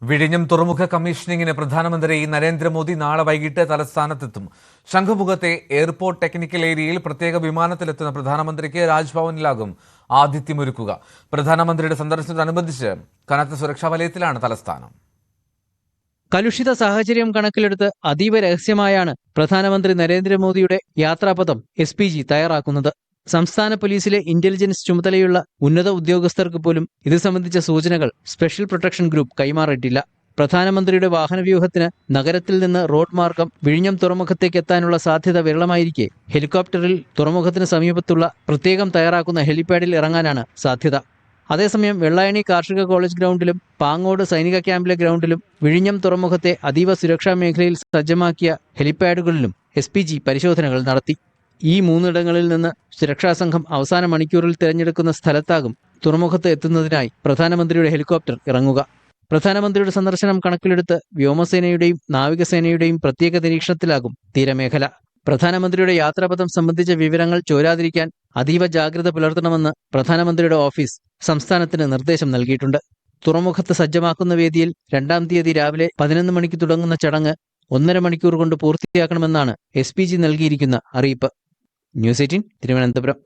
വിഴിഞ്ഞം തുറമുഖ കമ്മീഷനിങ്ങിന് പ്രധാനമന്ത്രി നരേന്ദ്രമോദി നാളെ വൈകിട്ട് തലസ്ഥാനത്തെത്തും. ശംഖുമുഖത്തെ എയർപോർട്ട് ടെക്നിക്കൽ ഏരിയയിൽ പ്രത്യേക വിമാനത്തിലെത്തുന്ന പ്രധാനമന്ത്രിക്ക് രാജ്ഭവനിലാകും ആതിഥ്യമൊരുക്കുക. പ്രധാനമന്ത്രിയുടെ സന്ദർശനത്തോടനുബന്ധിച്ച് കനത്ത സുരക്ഷാ വലയത്തിലാണ് തലസ്ഥാനം. കലുഷിത സാഹചര്യം കണക്കിലെടുത്ത് അതീവ രഹസ്യമായാണ് പ്രധാനമന്ത്രി നരേന്ദ്രമോദിയുടെ യാത്രാപഥം SPG തയ്യാറാക്കുന്നത്. സംസ്ഥാന പോലീസിലെ ഇന്റലിജൻസ് ചുമതലയുള്ള ഉന്നത ഉദ്യോഗസ്ഥർക്ക് പോലും ഇത് സംബന്ധിച്ച സൂചനകൾ സ്പെഷ്യൽ പ്രൊട്ടക്ഷൻ ഗ്രൂപ്പ് കൈമാറിയിട്ടില്ല. പ്രധാനമന്ത്രിയുടെ വാഹനവ്യൂഹത്തിന് നഗരത്തിൽ നിന്ന് റോഡ് മാർഗം വിഴിഞ്ഞം തുറമുഖത്തേക്ക് എത്താനുള്ള സാധ്യത വിരളമായിരിക്കെ ഹെലികോപ്റ്ററിൽ തുറമുഖത്തിന് സമീപത്തുള്ള പ്രത്യേകം തയ്യാറാക്കുന്ന ഹെലിപാഡിൽ ഇറങ്ങാനാണ് സാധ്യത. അതേസമയം വെള്ളായണി കാർഷിക കോളേജ് ഗ്രൗണ്ടിലും പാങ്ങോട് സൈനിക ക്യാമ്പിലെ ഗ്രൗണ്ടിലും വിഴിഞ്ഞം തുറമുഖത്തെ അതീവ സുരക്ഷാ മേഖലയിൽ സജ്ജമാക്കിയ ഹെലിപാഡുകളിലും SPG പരിശോധനകൾ നടത്തി. ഈ മൂന്നിടങ്ങളിൽ നിന്ന് സുരക്ഷാ സംഘം അവസാന മണിക്കൂറിൽ തിരഞ്ഞെടുക്കുന്ന സ്ഥലത്താകും തുറമുഖത്ത് എത്തുന്നതിനായി പ്രധാനമന്ത്രിയുടെ ഹെലികോപ്റ്റർ ഇറങ്ങുക. പ്രധാനമന്ത്രിയുടെ സന്ദർശനം കണക്കിലെടുത്ത് വ്യോമസേനയുടെയും നാവികസേനയുടെയും പ്രത്യേക നിരീക്ഷണത്തിലാകും തീരമേഖല. പ്രധാനമന്ത്രിയുടെ യാത്രാപഥം സംബന്ധിച്ച വിവരങ്ങൾ ചോരാതിരിക്കാൻ അതീവ ജാഗ്രത പുലർത്തണമെന്ന് പ്രധാനമന്ത്രിയുടെ ഓഫീസ് സംസ്ഥാനത്തിന് നിർദ്ദേശം നൽകിയിട്ടുണ്ട്. തുറമുഖത്ത് സജ്ജമാക്കുന്ന വേദിയിൽ 2-ാം തീയതി രാവിലെ 11 മണിക്ക് തുടങ്ങുന്ന ചടങ്ങ് 1.5 മണിക്കൂർ കൊണ്ട് പൂർത്തിയാക്കണമെന്നാണ് SPG നൽകിയിരിക്കുന്ന അറിയിപ്പ്. ന്യൂസ് 18 തിരുവനന്തപുരം.